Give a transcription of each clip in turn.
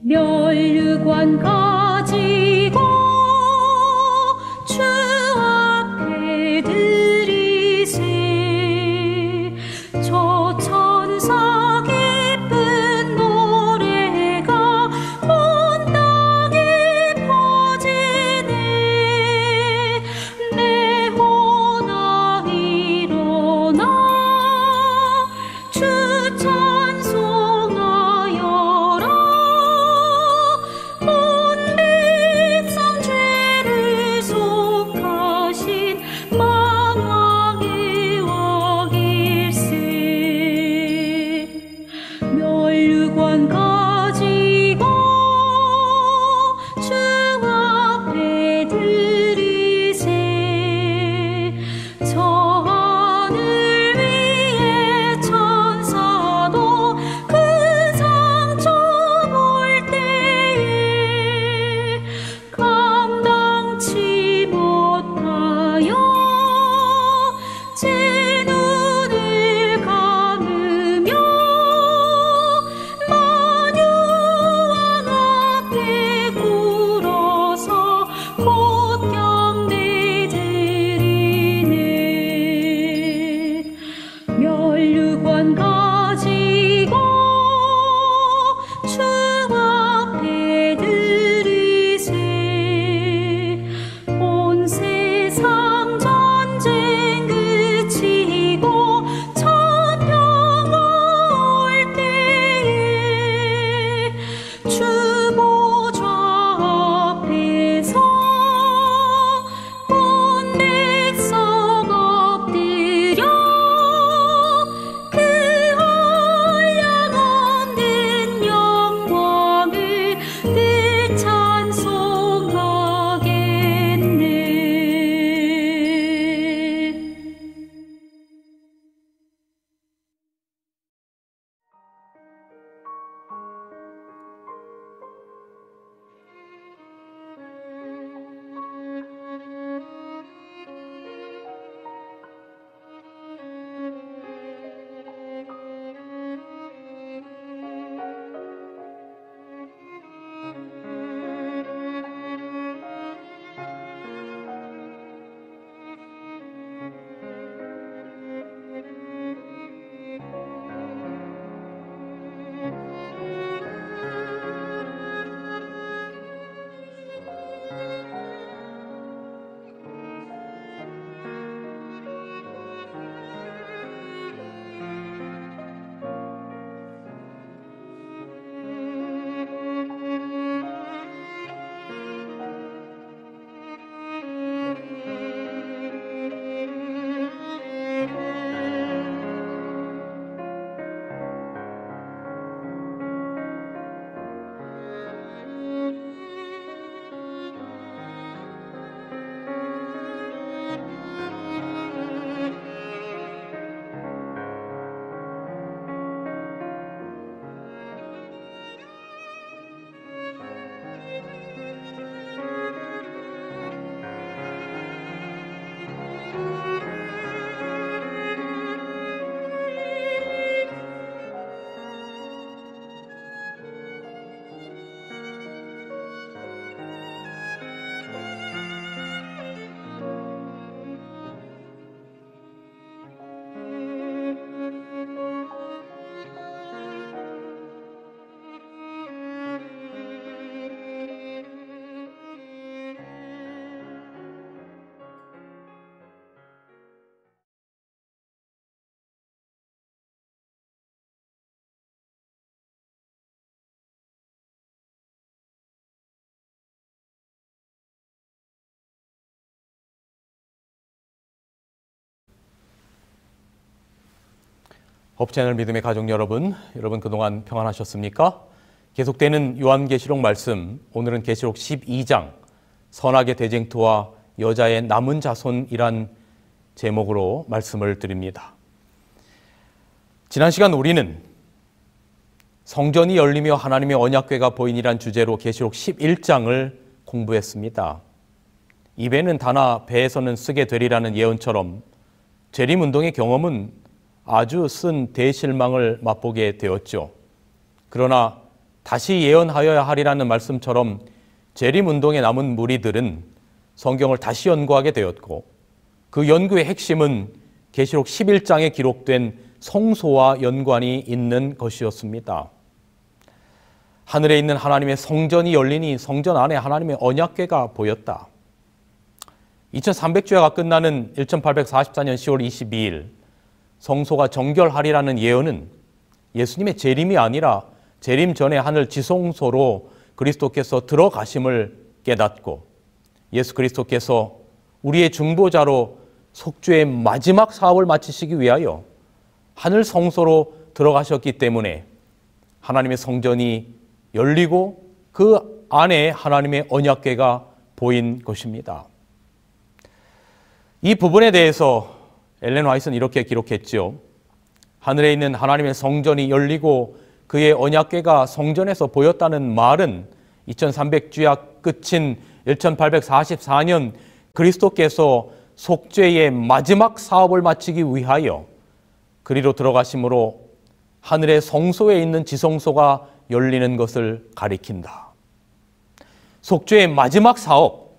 멸류관 가지고 주 앞에 드리세. 저 천사 기쁜 노래가 온 땅에 퍼지네. 내 혼아 일어나 주 찬송하여라. 온 백성 죄를 속하신 만왕의 왕일세. 멸류관 가지고 주 앞에 드리세. 저 하늘 위에 천사도 그 상처 볼 때에 감당치 못하여 제 눈을 감으며 만유왕 앞에 꿇어서 곧 경배드리네. 멸류관 가지고 주 앞에 드리세. 온 세상 전쟁 그치고 천평화 올 때에 주 보좌 앞에서 온 백성 엎드려 그 한량없는 영광을 늘 찬송하겠네. 법채널 믿음의 가족 여러분 그동안 평안하셨습니까? 계속되는 요한계시록 말씀, 오늘은 계시록 12장 선악의 대쟁투와 여자의 남은 자손이란 제목으로 말씀을 드립니다. 지난 시간 우리는 성전이 열리며 하나님의 언약궤가 보이니란 주제로 계시록 11장을 공부했습니다. 입에는 다나 배에서는 쓰게 되리라는 예언처럼 재림운동의 경험은 아주 쓴 대실망을 맛보게 되었죠. 그러나 다시 예언하여야 하리라는 말씀처럼 재림운동에 남은 무리들은 성경을 다시 연구하게 되었고 그 연구의 핵심은 계시록 11장에 기록된 성소와 연관이 있는 것이었습니다. 하늘에 있는 하나님의 성전이 열리니 성전 안에 하나님의 언약궤가 보였다. 2300주야가 끝나는 1844년 10월 22일 성소가 정결하리라는 예언은 예수님의 재림이 아니라 재림 전에 하늘 지성소로 그리스도께서 들어가심을 깨닫고 예수 그리스도께서 우리의 중보자로 속죄의 마지막 사업을 마치시기 위하여 하늘 성소로 들어가셨기 때문에 하나님의 성전이 열리고 그 안에 하나님의 언약궤가 보인 것입니다. 이 부분에 대해서 엘렌 화이트는 이렇게 기록했죠. 하늘에 있는 하나님의 성전이 열리고 그의 언약궤가 성전에서 보였다는 말은 2300주야 끝인 1844년 그리스도께서 속죄의 마지막 사업을 마치기 위하여 그리로 들어가심으로 하늘의 성소에 있는 지성소가 열리는 것을 가리킨다. 속죄의 마지막 사업,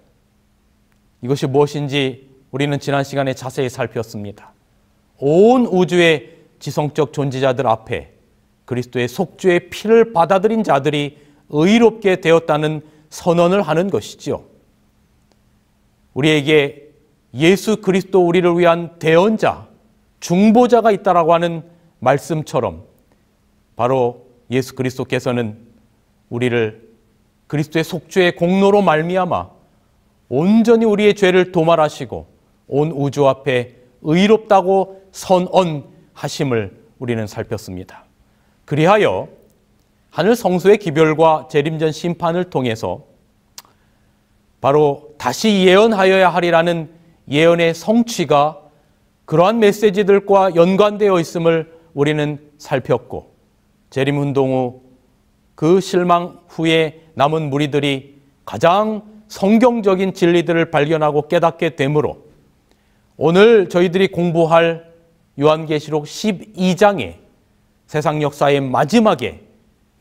이것이 무엇인지 우리는 지난 시간에 자세히 살폈습니다. 온 우주의 지성적 존재자들 앞에 그리스도의 속죄의 피를 받아들인 자들이 의롭게 되었다는 선언을 하는 것이죠. 우리에게 예수 그리스도 우리를 위한 대언자, 중보자가 있다라고 하는 말씀처럼 바로 예수 그리스도께서는 우리를 그리스도의 속죄의 공로로 말미암아 온전히 우리의 죄를 도말하시고 온 우주 앞에 의롭다고 선언하심을 우리는 살폈습니다. 그리하여 하늘 성소의 기별과 재림전 심판을 통해서 바로 다시 예언하여야 하리라는 예언의 성취가 그러한 메시지들과 연관되어 있음을 우리는 살폈고 재림운동 후 그 실망 후에 남은 무리들이 가장 성경적인 진리들을 발견하고 깨닫게 되므로 오늘 저희들이 공부할 요한계시록 12장에 세상 역사의 마지막에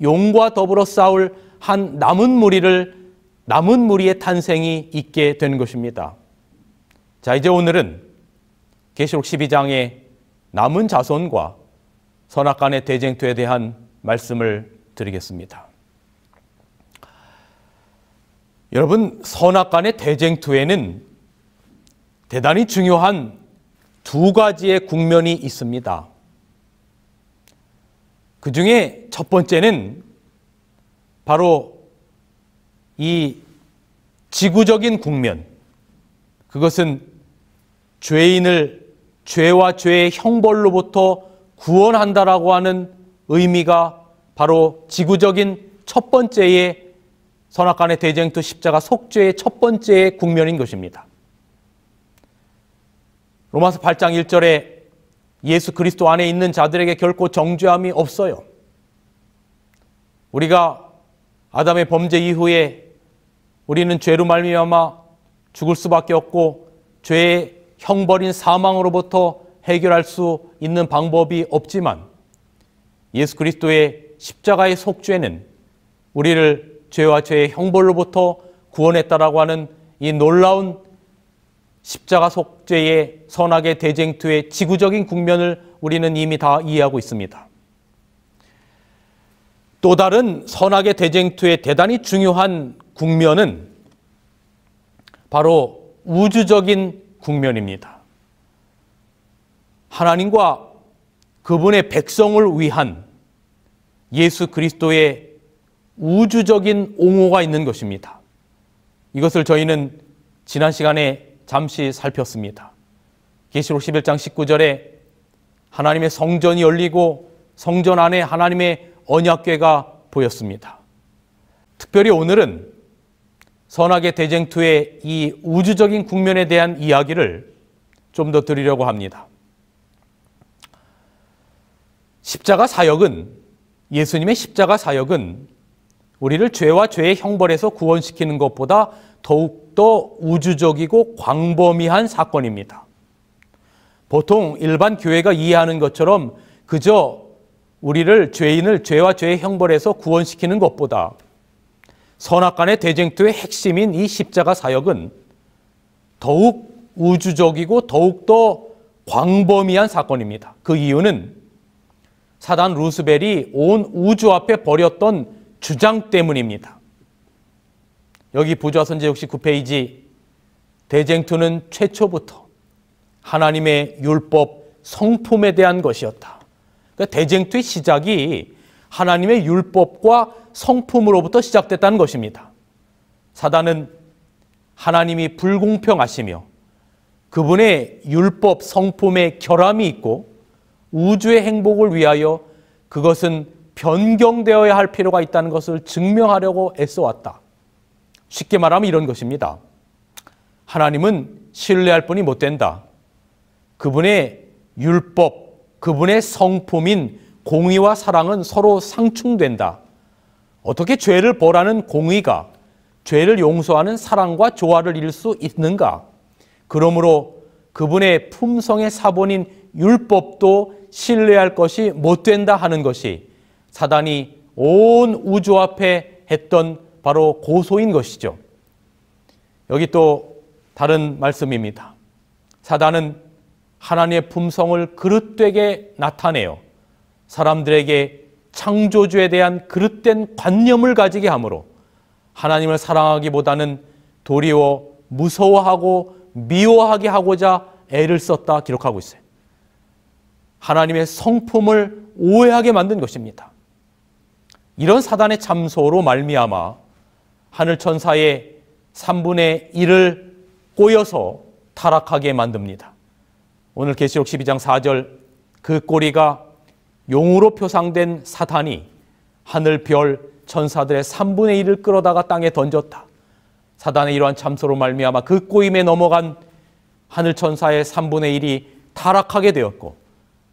용과 더불어 싸울 한 남은 무리의 탄생이 있게 된 것입니다. 자, 이제 오늘은 계시록 12장의 남은 자손과 선악간의 대쟁투에 대한 말씀을 드리겠습니다. 여러분, 선악간의 대쟁투에는 대단히 중요한 두 가지의 국면이 있습니다. 그 중에 첫 번째는 바로 이 지구적인 국면, 그것은 죄인을 죄와 죄의 형벌로부터 구원한다라고 하는 의미가 바로 지구적인 첫 번째의 선악간의 대쟁투 십자가 속죄의 첫 번째의 국면인 것입니다. 로마서 8장 1절에 예수 그리스도 안에 있는 자들에게 결코 정죄함이 없어요. 우리가 아담의 범죄 이후에 우리는 죄로 말미암아 죽을 수밖에 없고 죄의 형벌인 사망으로부터 해결할 수 있는 방법이 없지만 예수 그리스도의 십자가의 속죄는 우리를 죄와 죄의 형벌로부터 구원했다라고 하는 이 놀라운 십자가 속죄의 선악의 대쟁투의 지구적인 국면을 우리는 이미 다 이해하고 있습니다. 또 다른 선악의 대쟁투의 대단히 중요한 국면은 바로 우주적인 국면입니다. 하나님과 그분의 백성을 위한 예수 그리스도의 우주적인 옹호가 있는 것입니다. 이것을 저희는 지난 시간에 잠시 살폈습니다. 계시록 11장 19절에 하나님의 성전이 열리고 성전 안에 하나님의 언약궤가 보였습니다. 특별히 오늘은 선악의 대쟁투의 이 우주적인 국면에 대한 이야기를 좀 더 드리려고 합니다. 십자가 사역은, 예수님의 십자가 사역은 우리를 죄와 죄의 형벌에서 구원시키는 것보다 더욱더 우주적이고 광범위한 사건입니다. 보통 일반 교회가 이해하는 것처럼 그저 우리를 죄인을 죄와 죄의 형벌에서 구원시키는 것보다 선악간의 대쟁투의 핵심인 이 십자가 사역은 더욱 우주적이고 더욱더 광범위한 사건입니다. 그 이유는 사단 루스벨이 온 우주 앞에 벌였던 주장 때문입니다. 여기 부조선제 69페이지, 대쟁투는 최초부터 하나님의 율법 성품에 대한 것이었다. 그러니까 대쟁투의 시작이 하나님의 율법과 성품으로부터 시작됐다는 것입니다. 사단은 하나님이 불공평하시며 그분의 율법 성품에 결함이 있고 우주의 행복을 위하여 그것은 변경되어야 할 필요가 있다는 것을 증명하려고 애써왔다. 쉽게 말하면 이런 것입니다. 하나님은 신뢰할 뿐이 못 된다. 그분의 율법, 그분의 성품인 공의와 사랑은 서로 상충된다. 어떻게 죄를 벌하는 공의가 죄를 용서하는 사랑과 조화를 이룰 수 있는가? 그러므로 그분의 품성의 사본인 율법도 신뢰할 것이 못 된다 하는 것이 사단이 온 우주 앞에 했던 바로 고소인 것이죠. 여기 또 다른 말씀입니다. 사단은 하나님의 품성을 그릇되게 나타내어 사람들에게 창조주에 대한 그릇된 관념을 가지게 하므로 하나님을 사랑하기보다는 도리어 무서워하고 미워하게 하고자 애를 썼다 기록하고 있어요. 하나님의 성품을 오해하게 만든 것입니다. 이런 사단의 참소로 말미암아 하늘 천사의 3분의 1을 꼬여서 타락하게 만듭니다. 오늘 계시록 12장 4절, 그 꼬리가 용으로 표상된 사탄이 하늘 별 천사들의 3분의 1을 끌어다가 땅에 던졌다. 사단의 이러한 참소로 말미암아 그 꼬임에 넘어간 하늘 천사의 3분의 1이 타락하게 되었고,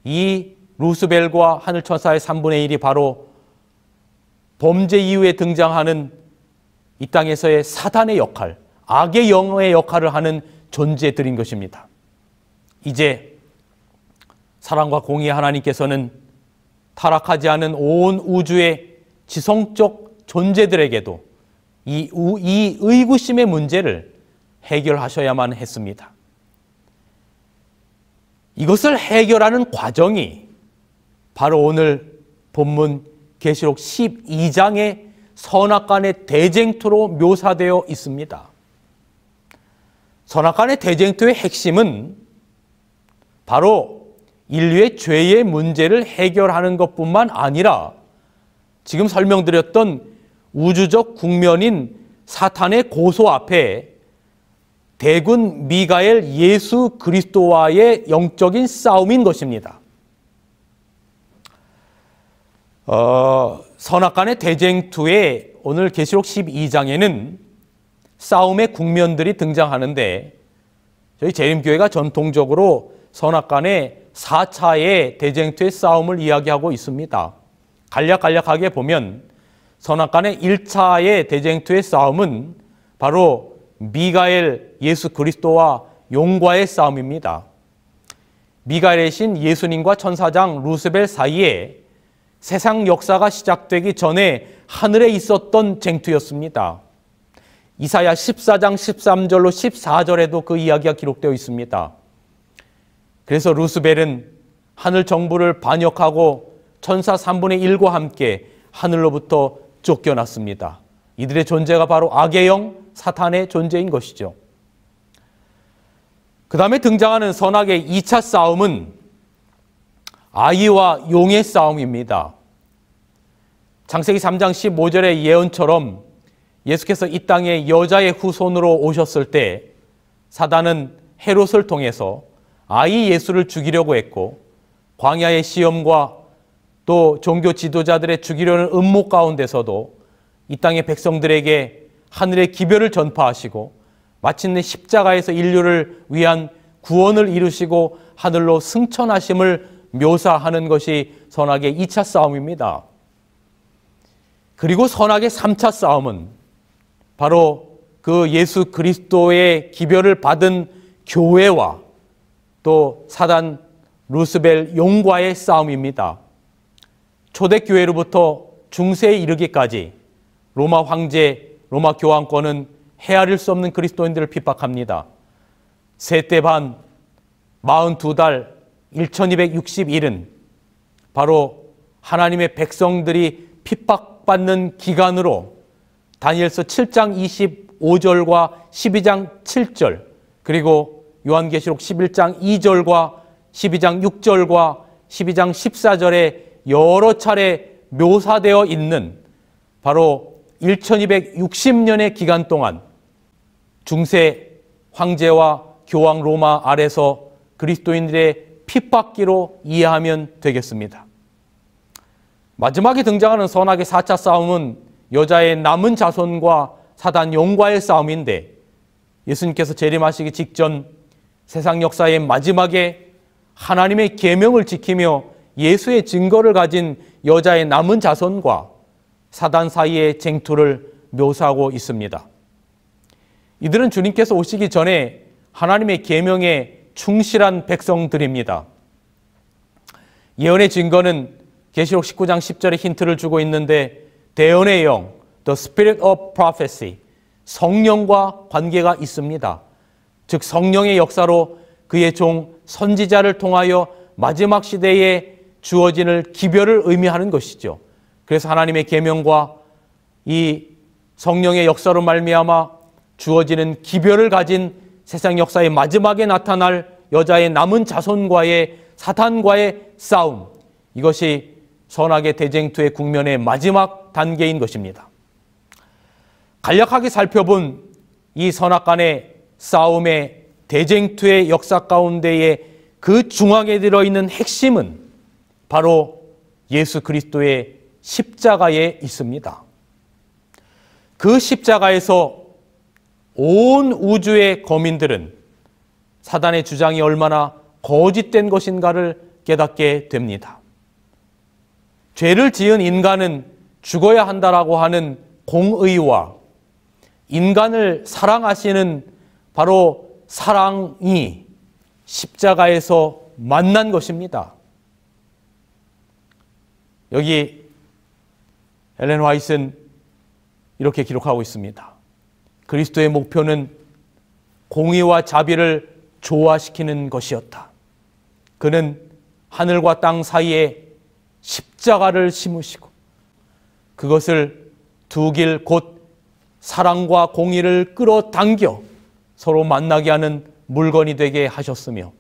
이 루스벨과 하늘 천사의 3분의 1이 바로 범죄 이후에 등장하는 이 땅에서의 사단의 역할, 악의 영의 역할을 하는 존재들인 것입니다. 이제 사랑과 공의의 하나님께서는 타락하지 않은 온 우주의 지성적 존재들에게도 이 의구심의 문제를 해결하셔야만 했습니다. 이것을 해결하는 과정이 바로 오늘 본문 계시록 12장의 선악간의 대쟁투로 묘사되어 있습니다. 선악간의 대쟁투의 핵심은 바로 인류의 죄의 문제를 해결하는 것뿐만 아니라 지금 설명드렸던 우주적 국면인 사탄의 고소 앞에 대군 미가엘 예수 그리스도와의 영적인 싸움인 것입니다. 선악간의 대쟁투에 오늘 계시록 12장에는 싸움의 국면들이 등장하는데, 저희 재림교회가 전통적으로 선악간의 4차의 대쟁투의 싸움을 이야기하고 있습니다. 간략하게 보면 선악간의 1차의 대쟁투의 싸움은 바로 미가엘 예수 그리스도와 용과의 싸움입니다. 미가엘의 신 예수님과 천사장 루스벨 사이에 세상 역사가 시작되기 전에 하늘에 있었던 쟁투였습니다. 이사야 14장 13절로 14절에도 그 이야기가 기록되어 있습니다. 그래서 루스벨은 하늘 정부를 반역하고 천사 3분의 1과 함께 하늘로부터 쫓겨났습니다. 이들의 존재가 바로 악의 영, 사탄의 존재인 것이죠. 그 다음에 등장하는 선악의 2차 싸움은 아이와 용의 싸움입니다. 창세기 3장 15절의 예언처럼 예수께서 이 땅에 여자의 후손으로 오셨을 때 사단은 헤롯을 통해서 아이 예수를 죽이려고 했고, 광야의 시험과 또 종교 지도자들의 죽이려는 음모 가운데서도 이 땅의 백성들에게 하늘의 기별을 전파하시고 마침내 십자가에서 인류를 위한 구원을 이루시고 하늘로 승천하심을 묘사하는 것이 선악의 2차 싸움입니다. 그리고 선악의 3차 싸움은 바로 그 예수 그리스도의 기별을 받은 교회와 또 사단 루스벨 용과의 싸움입니다. 초대교회로부터 중세에 이르기까지 로마 황제, 로마 교황권은 헤아릴 수 없는 그리스도인들을 핍박합니다. 세때 반, 42달, 1260일은 바로 하나님의 백성들이 핍박받는 기간으로 다니엘서 7장 25절과 12장 7절, 그리고 요한계시록 11장 2절과 12장 6절과 12장 14절에 여러 차례 묘사되어 있는 바로 1260년의 기간 동안 중세 황제와 교황 로마 아래서 그리스도인들의 핍박기로 이해하면 되겠습니다. 마지막에 등장하는 선악의 4차 싸움은 여자의 남은 자손과 사단 영과의 싸움인데, 예수님께서 재림하시기 직전 세상 역사의 마지막에 하나님의 계명을 지키며 예수의 증거를 가진 여자의 남은 자손과 사단 사이의 쟁투를 묘사하고 있습니다. 이들은 주님께서 오시기 전에 하나님의 계명에 충실한 백성들입니다. 예언의 증거는 계시록 19장 10절에 힌트를 주고 있는데, 대언의 영, the spirit of prophecy, 성령과 관계가 있습니다. 즉 성령의 역사로 그의 종 선지자를 통하여 마지막 시대에 주어지는 기별을 의미하는 것이죠. 그래서 하나님의 계명과 이 성령의 역사로 말미암아 주어지는 기별을 가진 세상 역사의 마지막에 나타날 여자의 남은 자손과의 사탄과의 싸움, 이것이 선악의 대쟁투의 국면의 마지막 단계인 것입니다. 간략하게 살펴본 이 선악 간의 싸움의 대쟁투의 역사 가운데에 그 중앙에 들어있는 핵심은 바로 예수 그리스도의 십자가에 있습니다. 그 십자가에서 온 우주의 거민들은 사단의 주장이 얼마나 거짓된 것인가를 깨닫게 됩니다. 죄를 지은 인간은 죽어야 한다라고 하는 공의와 인간을 사랑하시는 바로 사랑이 십자가에서 만난 것입니다. 여기 엘렌 화이트는 이렇게 기록하고 있습니다. 그리스도의 목표는 공의와 자비를 조화시키는 것이었다. 그는 하늘과 땅 사이에 십자가를 심으시고 그것을 두 길 곧 사랑과 공의를 끌어당겨 서로 만나게 하는 물건이 되게 하셨으며,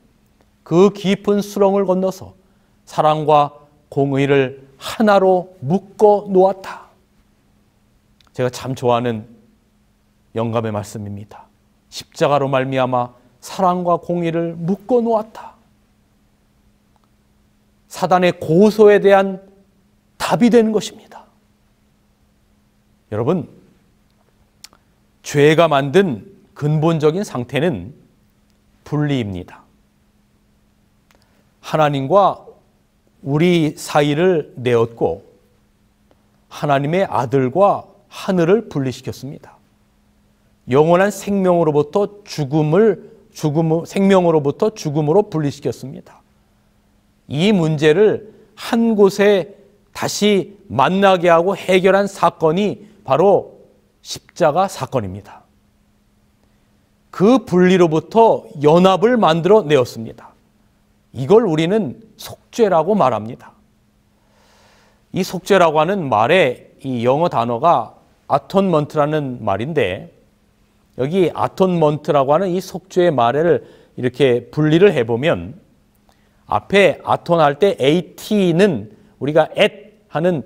그 깊은 수렁을 건너서 사랑과 공의를 하나로 묶어 놓았다. 제가 참 좋아하는 영감의 말씀입니다. 십자가로 말미암아 사랑과 공의를 묶어 놓았다. 사단의 고소에 대한 답이 되는 것입니다. 여러분, 죄가 만든 근본적인 상태는 분리입니다. 하나님과 우리 사이를 내었고 하나님의 아들과 하늘을 분리시켰습니다. 영원한 생명으로부터 생명으로부터 죽음으로 분리시켰습니다. 이 문제를 한 곳에 다시 만나게 하고 해결한 사건이 바로 십자가 사건입니다. 그 분리로부터 연합을 만들어 내었습니다. 이걸 우리는 속죄라고 말합니다. 이 속죄라고 하는 말의 이 영어 단어가 아톤먼트라는 말인데, 여기 아톤먼트라고 하는 이 속죄의 말을 이렇게 분리를 해보면 앞에 아톤 할 때 at는 우리가 at 하는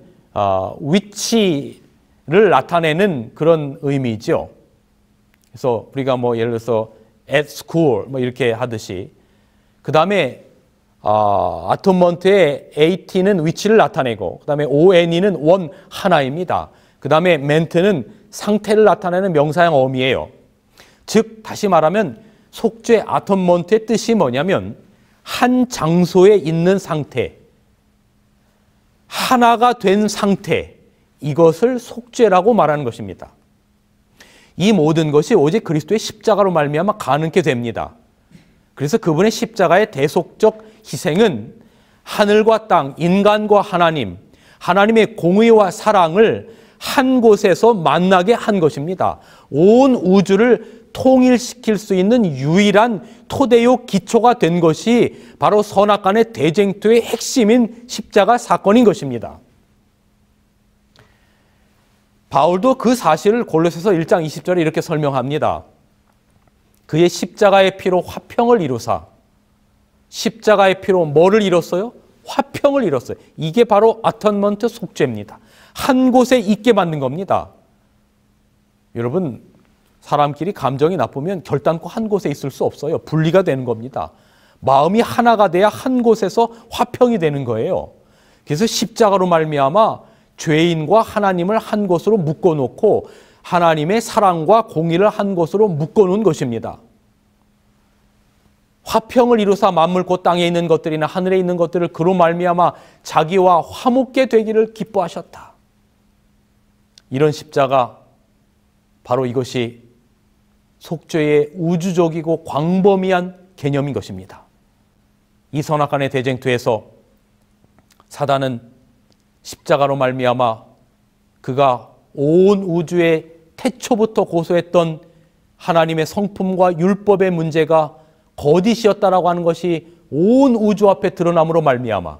위치를 나타내는 그런 의미죠. 그래서 우리가 뭐 예를 들어서 at school 뭐 이렇게 하듯이, 그 다음에 아톤먼트의 at는 위치를 나타내고, 그 다음에 on은 원 하나입니다. 그 다음에 멘트는 상태를 나타내는 명사형 어미예요. 즉 다시 말하면 속죄 아톤먼트의 뜻이 뭐냐면 한 장소에 있는 상태, 하나가 된 상태, 이것을 속죄라고 말하는 것입니다. 이 모든 것이 오직 그리스도의 십자가로 말미암아 가능케 됩니다. 그래서 그분의 십자가의 대속적 희생은 하늘과 땅, 인간과 하나님, 하나님의 공의와 사랑을 한 곳에서 만나게 한 것입니다. 온 우주를 통일시킬 수 있는 유일한 토대요 기초가 된 것이 바로 선악간의 대쟁투의 핵심인 십자가 사건인 것입니다. 바울도 그 사실을 골로새서 1장 20절에 이렇게 설명합니다. 그의 십자가의 피로 화평을 이루사. 십자가의 피로 뭐를 이뤘어요? 화평을 이뤘어요. 이게 바로 아턴먼트 속죄입니다. 한 곳에 있게 만든 겁니다. 여러분, 사람끼리 감정이 나쁘면 결단코 한 곳에 있을 수 없어요. 분리가 되는 겁니다. 마음이 하나가 돼야 한 곳에서 화평이 되는 거예요. 그래서 십자가로 말미암아 죄인과 하나님을 한 곳으로 묶어놓고 하나님의 사랑과 공의를 한 곳으로 묶어놓은 것입니다. 화평을 이루사 만물 곧 땅에 있는 것들이나 하늘에 있는 것들을 그로 말미암아 자기와 화목게 되기를 기뻐하셨다. 이런 십자가, 바로 이것이 속죄의 우주적이고 광범위한 개념인 것입니다. 이 선악간의 대쟁투에서 사단은 십자가로 말미암아 그가 온 우주의 태초부터 고소했던 하나님의 성품과 율법의 문제가 거짓이었다라고 하는 것이 온 우주 앞에 드러남으로 말미암아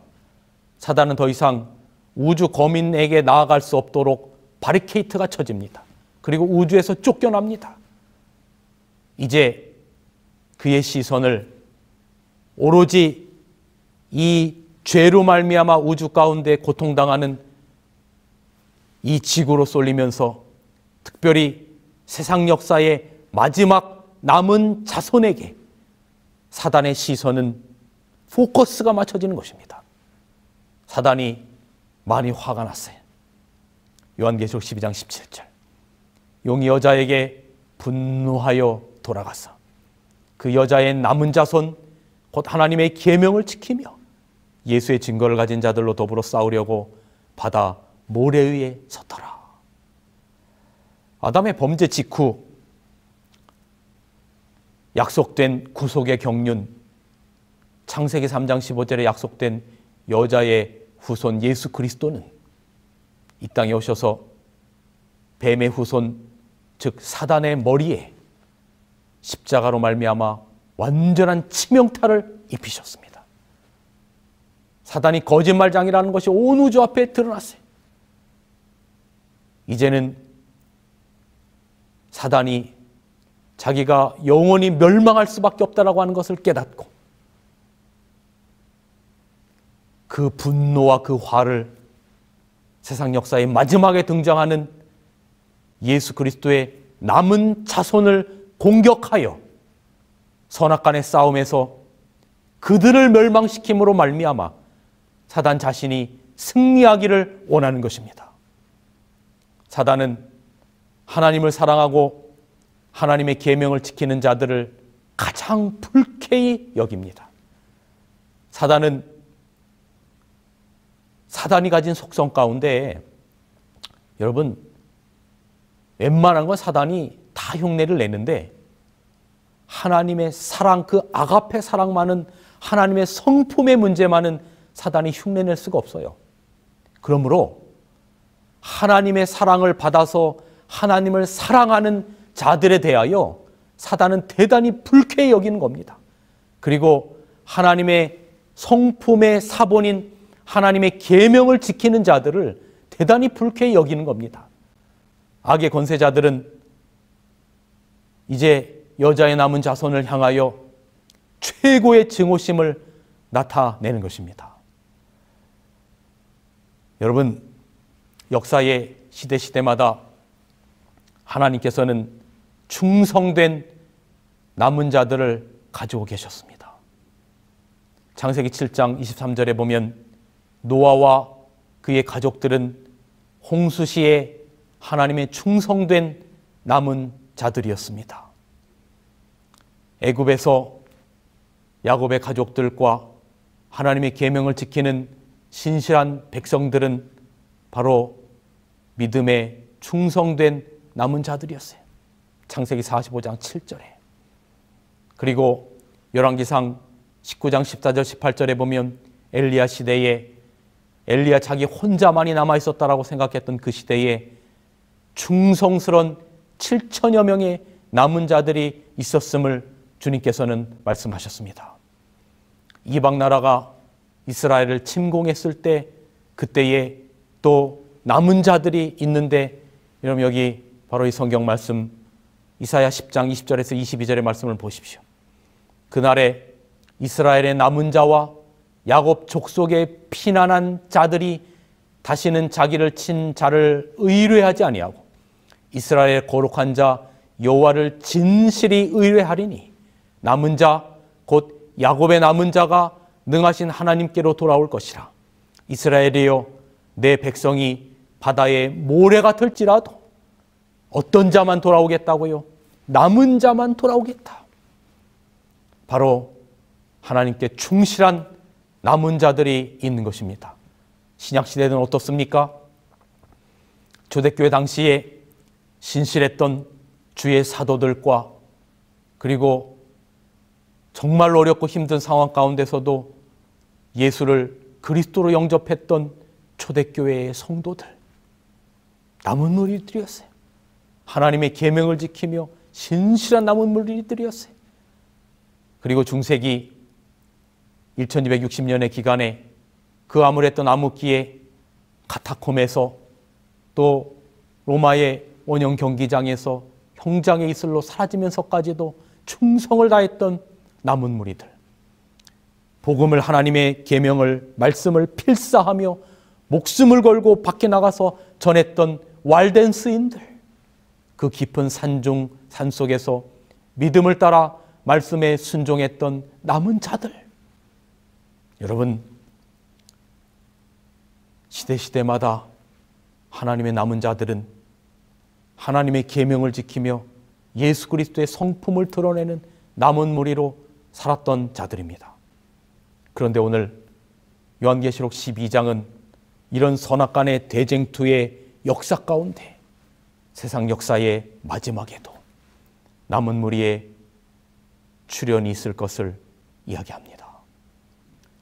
사단은 더 이상 우주 거민에게 나아갈 수 없도록 바리케이트가 쳐집니다. 그리고 우주에서 쫓겨납니다. 이제 그의 시선을 오로지 이 죄로 말미암아 우주 가운데 고통당하는 이 지구로 쏠리면서 특별히 세상 역사의 마지막 남은 자손에게 사단의 시선은 포커스가 맞춰지는 것입니다. 사단이 많이 화가 났어요. 요한계시록 12장 17절. 용이 여자에게 분노하여 돌아가서 그 여자의 남은 자손 곧 하나님의 계명을 지키며 예수의 증거를 가진 자들로 더불어 싸우려고 바다 모래 위에 섰더라. 아담의 범죄 직후 약속된 구속의 경륜, 창세기 3장 15절에 약속된 여자의 후손 예수 그리스도는 이 땅에 오셔서 뱀의 후손, 즉 사단의 머리에 십자가로 말미암아 완전한 치명타를 입히셨습니다. 사단이 거짓말장이라는 것이 온 우주 앞에 드러났어요. 이제는 사단이 자기가 영원히 멸망할 수밖에 없다라고 하는 것을 깨닫고 그 분노와 그 화를 세상 역사의 마지막에 등장하는 예수 그리스도의 남은 자손을 공격하여 선악간의 싸움에서 그들을 멸망시킴으로 말미암아 사단 자신이 승리하기를 원하는 것입니다. 사단은 하나님을 사랑하고 하나님의 계명을 지키는 자들을 가장 불쾌히 여깁니다. 사단은 사단이 가진 속성 가운데 여러분 웬만한 건 사단이 다 흉내를 내는데 하나님의 사랑, 그 아가페 사랑만은 하나님의 성품의 문제만은 사단이 흉내낼 수가 없어요. 그러므로 하나님의 사랑을 받아서 하나님을 사랑하는 자들에 대하여 사단은 대단히 불쾌히 여기는 겁니다. 그리고 하나님의 성품의 사본인 하나님의 계명을 지키는 자들을 대단히 불쾌히 여기는 겁니다. 악의 권세자들은 이제 여자의 남은 자손을 향하여 최고의 증오심을 나타내는 것입니다. 여러분, 역사의 시대마다 하나님께서는 충성된 남은 자들을 가지고 계셨습니다. 창세기 7장 23절에 보면 노아와 그의 가족들은 홍수시에 하나님의 충성된 남은 자들이었습니다. 애굽에서 야곱의 가족들과 하나님의 계명을 지키는 신실한 백성들은 바로 믿음에 충성된 남은 자들이었어요. 창세기 45장 7절에. 그리고 열왕기상 19장 14절 18절에 보면 엘리야 시대에 엘리야 자기 혼자만이 남아있었다라고 생각했던 그 시대에 충성스러운 7천여 명의 남은 자들이 있었음을 주님께서는 말씀하셨습니다. 이방 나라가 이스라엘을 침공했을 때 그때에 또 남은 자들이 있는데, 여러분 여기 바로 이 성경 말씀 이사야 10장 20절에서 22절의 말씀을 보십시오. 그날에 이스라엘의 남은 자와 야곱 족속의 피난한 자들이 다시는 자기를 친 자를 의뢰하지 아니하고 이스라엘의 거룩한 자 여호와를 진실이 의뢰하리니 남은 자 곧 야곱의 남은 자가 능하신 하나님께로 돌아올 것이라. 이스라엘이여, 내 백성이 바다의 모래 같을지라도 어떤 자만 돌아오겠다고요? 남은 자만 돌아오겠다. 바로 하나님께 충실한 남은 자들이 있는 것입니다. 신약시대는 어떻습니까? 초대교회 당시에 신실했던 주의 사도들과 그리고 정말 어렵고 힘든 상황 가운데서도 예수를 그리스도로 영접했던 초대교회의 성도들, 남은 무리들이었어요. 하나님의 계명을 지키며 신실한 남은 무리들이었어요. 그리고 중세기 1260년의 기간에 그 암울했던 암흑기에 카타콤에서 또 로마의 원형 경기장에서 형장의 이슬로 사라지면서까지도 충성을 다했던 남은 무리들, 복음을, 하나님의 계명을, 말씀을 필사하며 목숨을 걸고 밖에 나가서 전했던 왈덴스인들, 그 깊은 산중 산속에서 믿음을 따라 말씀에 순종했던 남은 자들. 여러분, 시대마다 하나님의 남은 자들은 하나님의 계명을 지키며 예수 그리스도의 성품을 드러내는 남은 무리로 살았던 자들입니다. 그런데 오늘 요한계시록 12장은 이런 선악간의 대쟁투의 역사 가운데 세상 역사의 마지막에도 남은 무리의 출현이 있을 것을 이야기합니다.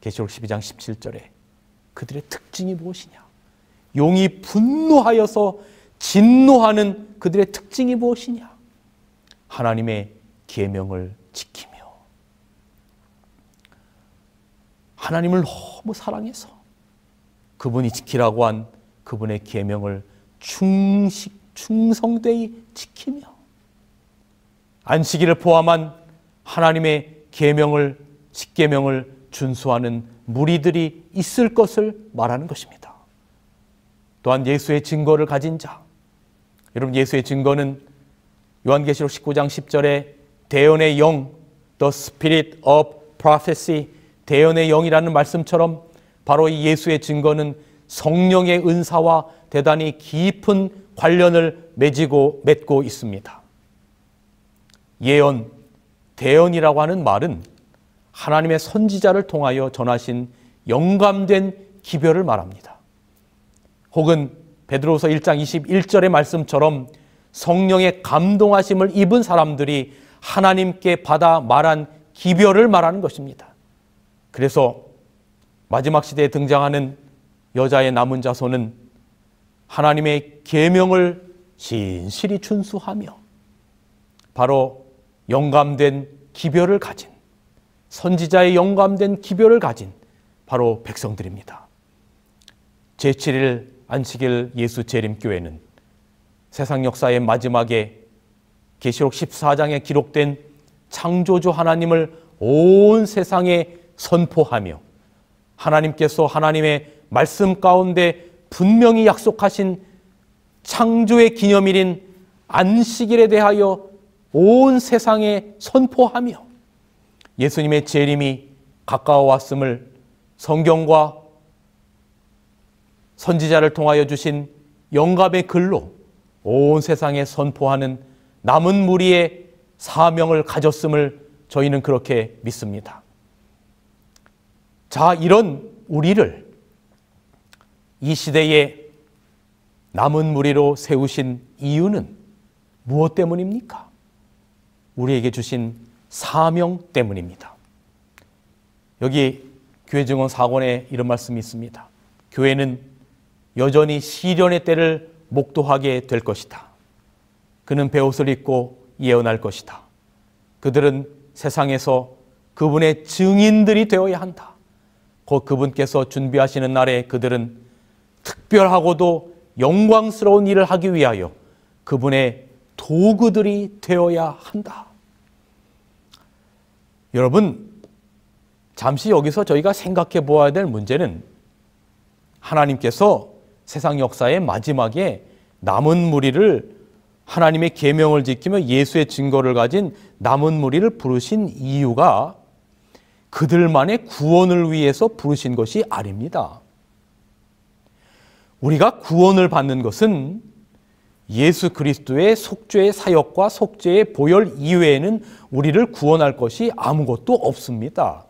계시록 12장 17절에 그들의 특징이 무엇이냐? 용이 분노하여서 진노하는 그들의 특징이 무엇이냐? 하나님의 계명을 지키며 하나님을 너무 사랑해서 그분이 지키라고 한 그분의 계명을 충성되이 지키며 안식일을 포함한 하나님의 계명을, 십계명을 준수하는 무리들이 있을 것을 말하는 것입니다. 또한 예수의 증거를 가진 자, 여러분 예수의 증거는 요한계시록 19장 10절에 대언의 영, the spirit of prophecy, 대언의 영이라는 말씀처럼 바로 이 예수의 증거는 성령의 은사와 대단히 깊은 관련을 맺고 있습니다. 예언, 대언이라고 하는 말은 하나님의 선지자를 통하여 전하신 영감된 기별을 말합니다. 혹은 베드로후서 1장 21절의 말씀처럼 성령의 감동하심을 입은 사람들이 하나님께 받아 말한 기별을 말하는 것입니다. 그래서 마지막 시대에 등장하는 여자의 남은 자손은 하나님의 계명을 신실히 준수하며 바로 영감된 기별을 가진, 선지자의 영감된 기별을 가진 바로 백성들입니다. 제7일 안식일 예수 재림교회는 세상 역사의 마지막에 계시록 14장에 기록된 창조주 하나님을 온 세상에 선포하며 하나님께서 하나님의 말씀 가운데 분명히 약속하신 창조의 기념일인 안식일에 대하여 온 세상에 선포하며 예수님의 재림이 가까워왔음을 성경과 선지자를 통하여 주신 영감의 글로 온 세상에 선포하는 남은 무리의 사명을 가졌음을 저희는 그렇게 믿습니다. 자, 이런 우리를 이 시대에 남은 무리로 세우신 이유는 무엇 때문입니까? 우리에게 주신 사명 때문입니다. 여기 교회 증언 4권에 이런 말씀이 있습니다. 교회는 여전히 시련의 때를 목도하게 될 것이다. 그는 베옷을 입고 예언할 것이다. 그들은 세상에서 그분의 증인들이 되어야 한다. 곧 그분께서 준비하시는 날에 그들은 특별하고도 영광스러운 일을 하기 위하여 그분의 도구들이 되어야 한다. 여러분, 잠시 여기서 저희가 생각해 보아야 될 문제는 하나님께서 세상 역사의 마지막에 남은 무리를 하나님의 계명을 지키며 예수의 증거를 가진 남은 무리를 부르신 이유가 그들만의 구원을 위해서 부르신 것이 아닙니다. 우리가 구원을 받는 것은 예수 그리스도의 속죄의 사역과 속죄의 보혈 이외에는 우리를 구원할 것이 아무것도 없습니다.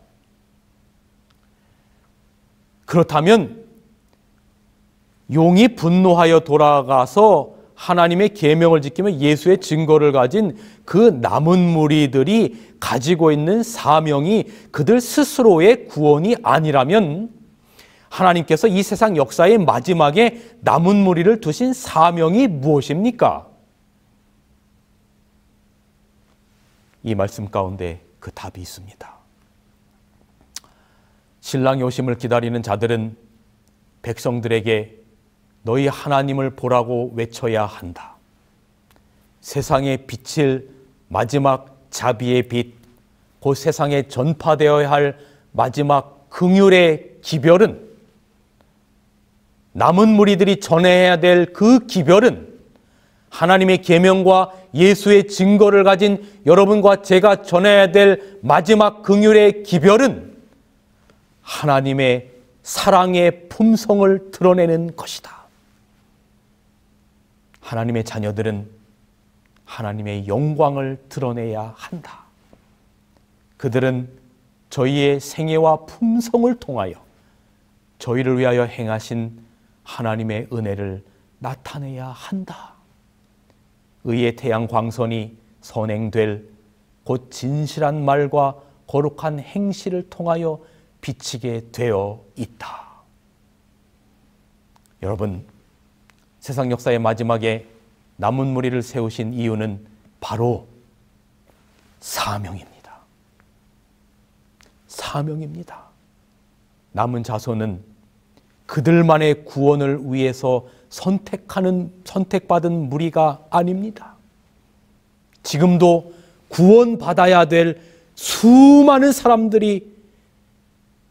그렇다면 용이 분노하여 돌아가서 하나님의 계명을 지키며 예수의 증거를 가진 그 남은 무리들이 가지고 있는 사명이 그들 스스로의 구원이 아니라면 하나님께서 이 세상 역사의 마지막에 남은 무리를 두신 사명이 무엇입니까? 이 말씀 가운데 그 답이 있습니다. 신랑의 오심을 기다리는 자들은 백성들에게 너희 하나님을 보라고 외쳐야 한다. 세상에 비칠 마지막 자비의 빛, 곧 세상에 전파되어야 할 마지막 긍휼의 기별은, 남은 무리들이 전해야 될 그 기별은 하나님의 계명과 예수의 증거를 가진 여러분과 제가 전해야 될 마지막 긍휼의 기별은 하나님의 사랑의 품성을 드러내는 것이다. 하나님의 자녀들은 하나님의 영광을 드러내야 한다. 그들은 저희의 생애와 품성을 통하여 저희를 위하여 행하신 하나님의 은혜를 나타내야 한다. 의의 태양 광선이 선행될 곧 진실한 말과 거룩한 행실을 통하여 비치게 되어 있다. 여러분, 세상 역사의 마지막에 남은 무리를 세우신 이유는 바로 사명입니다. 사명입니다. 남은 자손은 그들만의 구원을 위해서 선택받은 무리가 아닙니다. 지금도 구원받아야 될 수많은 사람들이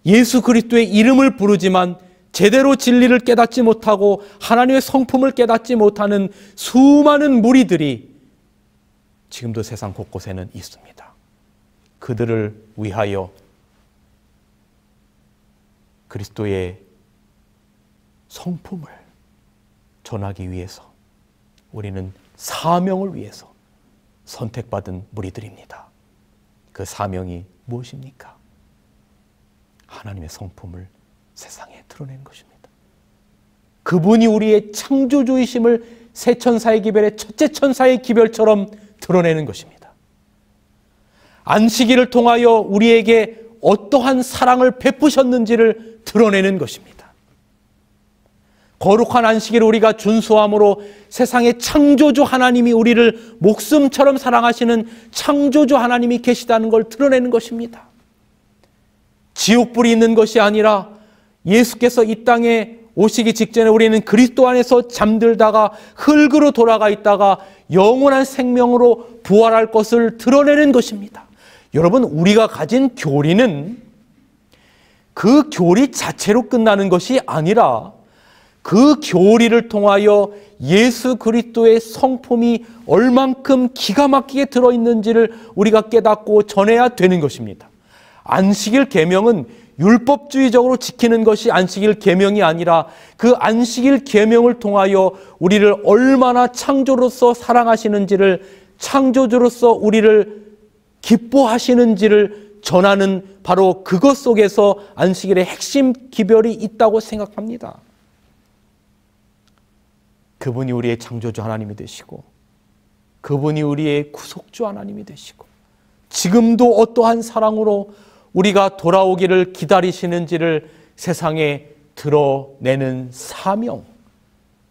예수 그리스도의 이름을 부르지만 제대로 진리를 깨닫지 못하고 하나님의 성품을 깨닫지 못하는 수많은 무리들이 지금도 세상 곳곳에는 있습니다. 그들을 위하여 그리스도의 성품을 전하기 위해서 우리는 사명을 위해서 선택받은 무리들입니다. 그 사명이 무엇입니까? 하나님의 성품을 세상에 드러내는 것입니다. 그분이 우리의 창조주이심을 새 천사의 기별의 첫째 천사의 기별처럼 드러내는 것입니다. 안식일을 통하여 우리에게 어떠한 사랑을 베푸셨는지를 드러내는 것입니다. 거룩한 안식일을 우리가 준수함으로 세상의 창조주 하나님이 우리를 목숨처럼 사랑하시는 창조주 하나님이 계시다는 걸 드러내는 것입니다. 지옥불이 있는 것이 아니라 예수께서 이 땅에 오시기 직전에 우리는 그리스도 안에서 잠들다가 흙으로 돌아가 있다가 영원한 생명으로 부활할 것을 드러내는 것입니다. 여러분, 우리가 가진 교리는 그 교리 자체로 끝나는 것이 아니라 그 교리를 통하여 예수 그리스도의 성품이 얼만큼 기가 막히게 들어있는지를 우리가 깨닫고 전해야 되는 것입니다. 안식일 계명은 율법주의적으로 지키는 것이 안식일 계명이 아니라 그 안식일 계명을 통하여 우리를 얼마나 창조로서 사랑하시는지를, 창조주로서 우리를 기뻐하시는지를 전하는 바로 그것 속에서 안식일의 핵심 기별이 있다고 생각합니다. 그분이 우리의 창조주 하나님이 되시고 그분이 우리의 구속주 하나님이 되시고 지금도 어떠한 사랑으로 우리가 돌아오기를 기다리시는지를 세상에 드러내는 사명,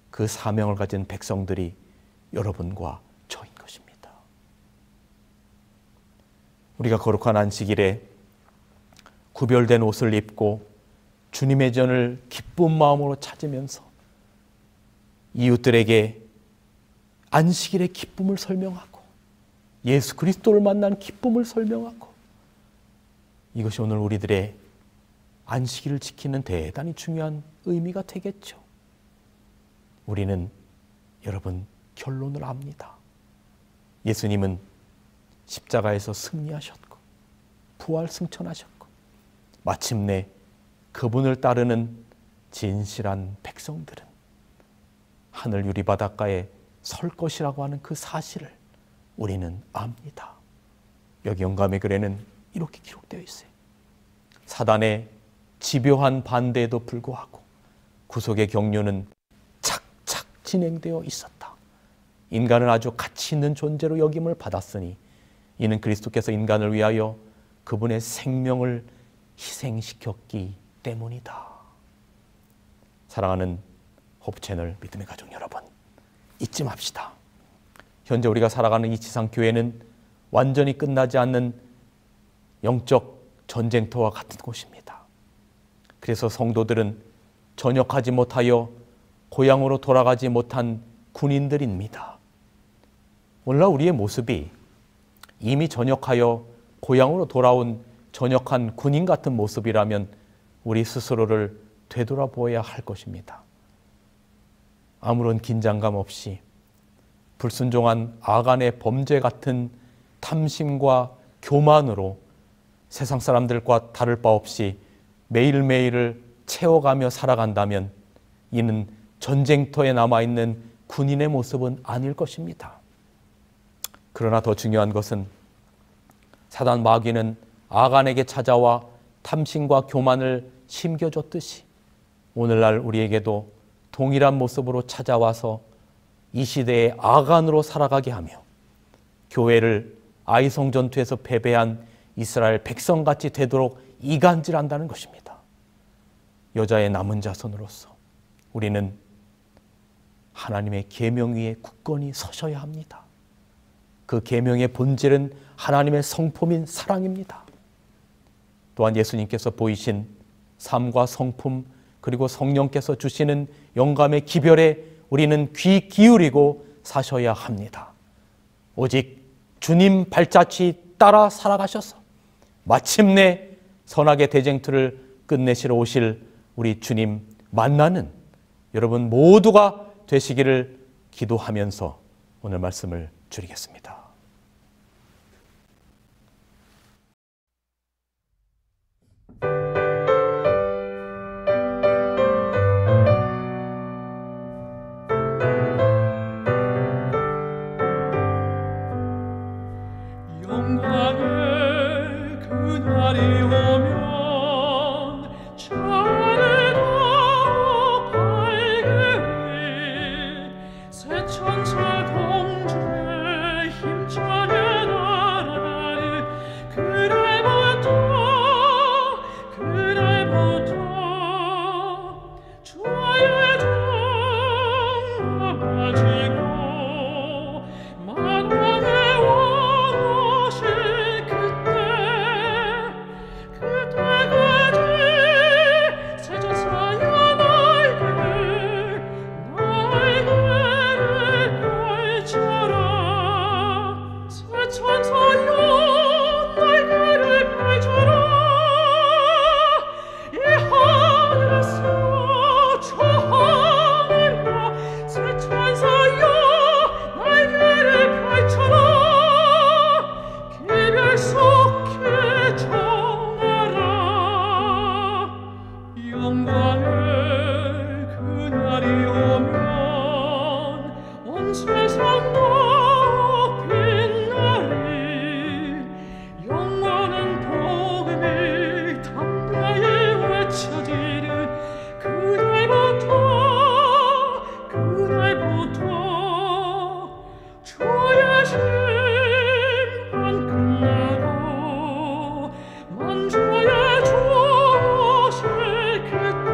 그 사명을 가진 백성들이 여러분과 저인 것입니다. 우리가 거룩한 안식일에 구별된 옷을 입고 주님의 전을 기쁜 마음으로 찾으면서 이웃들에게 안식일의 기쁨을 설명하고 예수 그리스도를 만난 기쁨을 설명하고, 이것이 오늘 우리들의 안식일을 지키는 대단히 중요한 의미가 되겠죠. 우리는 여러분 결론을 압니다. 예수님은 십자가에서 승리하셨고 부활 승천하셨고 마침내 그분을 따르는 진실한 백성들은 하늘 유리바닷가에 설 것이라고 하는 그 사실을 우리는 압니다. 여기 영감의 글에는 이렇게 기록되어 있어요. 사단의 집요한 반대에도 불구하고 구속의 경륜은 착착 진행되어 있었다. 인간을 아주 가치 있는 존재로 여김을 받았으니 이는 그리스도께서 인간을 위하여 그분의 생명을 희생시켰기 때문이다. 사랑하는 호프채널 믿음의 가족 여러분, 잊지 맙시다. 현재 우리가 살아가는 이 지상교회는 완전히 끝나지 않는 영적 전쟁터와 같은 곳입니다. 그래서 성도들은 전역하지 못하여 고향으로 돌아가지 못한 군인들입니다. 오늘날 우리의 모습이 이미 전역하여 고향으로 돌아온 전역한 군인 같은 모습이라면 우리 스스로를 되돌아보아야 할 것입니다. 아무런 긴장감 없이 불순종한 아간의 범죄 같은 탐심과 교만으로 세상 사람들과 다를 바 없이 매일매일을 채워가며 살아간다면 이는 전쟁터에 남아있는 군인의 모습은 아닐 것입니다. 그러나 더 중요한 것은 사단 마귀는 아간에게 찾아와 탐심과 교만을 심겨줬듯이 오늘날 우리에게도 동일한 모습으로 찾아와서 이 시대의 아간으로 살아가게 하며 교회를 아이성 전투에서 패배한 이스라엘 백성같이 되도록 이간질한다는 것입니다. 여자의 남은 자손으로서 우리는 하나님의 계명 위에 굳건히 서셔야 합니다. 그 계명의 본질은 하나님의 성품인 사랑입니다. 또한 예수님께서 보이신 삶과 성품 그리고 성령께서 주시는 영감의 기별에 우리는 귀 기울이고 사셔야 합니다. 오직 주님 발자취 따라 살아가셔서 마침내 선악의 대쟁투를 끝내시러 오실 우리 주님 만나는 여러분 모두가 되시기를 기도하면서 오늘 말씀을 줄이겠습니다. 영광의 그날이 오면 차례로 밝으리 새 천사 공주의 힘차게 날아가리 그날부터 주의 종 가지고 만왕의 왕 오실 그때까지 세자사야 날개를 펼쳐라 새 천사여 날개를 펼쳐라 이 하늘에서 저 하늘로 새 천사여 날개를 펼쳐라 기별 속에 정하라 영광의 그날이 오면 온 세상도 빛나리 영원한 복음이 담대히 외쳐지는 그날부터 주의 심판 끝나고 만주의 주 오실 그때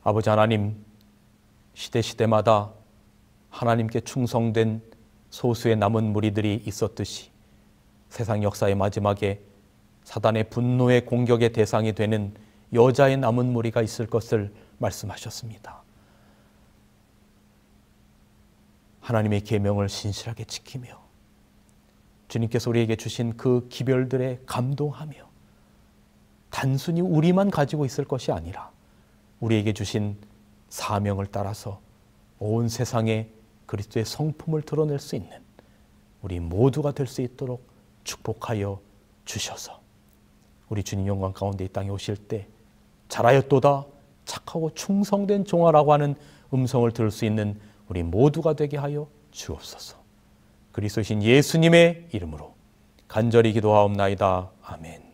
아버지 하나님, 시대마다 하나님께 충성된 소수의 남은 무리들이 있었듯이 세상 역사의 마지막에 사단의 분노의 공격의 대상이 되는 여자의 남은 무리가 있을 것을 말씀하셨습니다. 하나님의 계명을 신실하게 지키며 주님께서 우리에게 주신 그 기별들에 감동하며 단순히 우리만 가지고 있을 것이 아니라 우리에게 주신 사명을 따라서 온 세상에 그리스도의 성품을 드러낼 수 있는 우리 모두가 될 수 있도록 축복하여 주셔서 우리 주님 영광 가운데 이 땅에 오실 때 잘하였도다 착하고 충성된 종아라고 하는 음성을 들을 수 있는 우리 모두가 되게 하여 주옵소서. 그리스도신 예수님의 이름으로 간절히 기도하옵나이다. 아멘.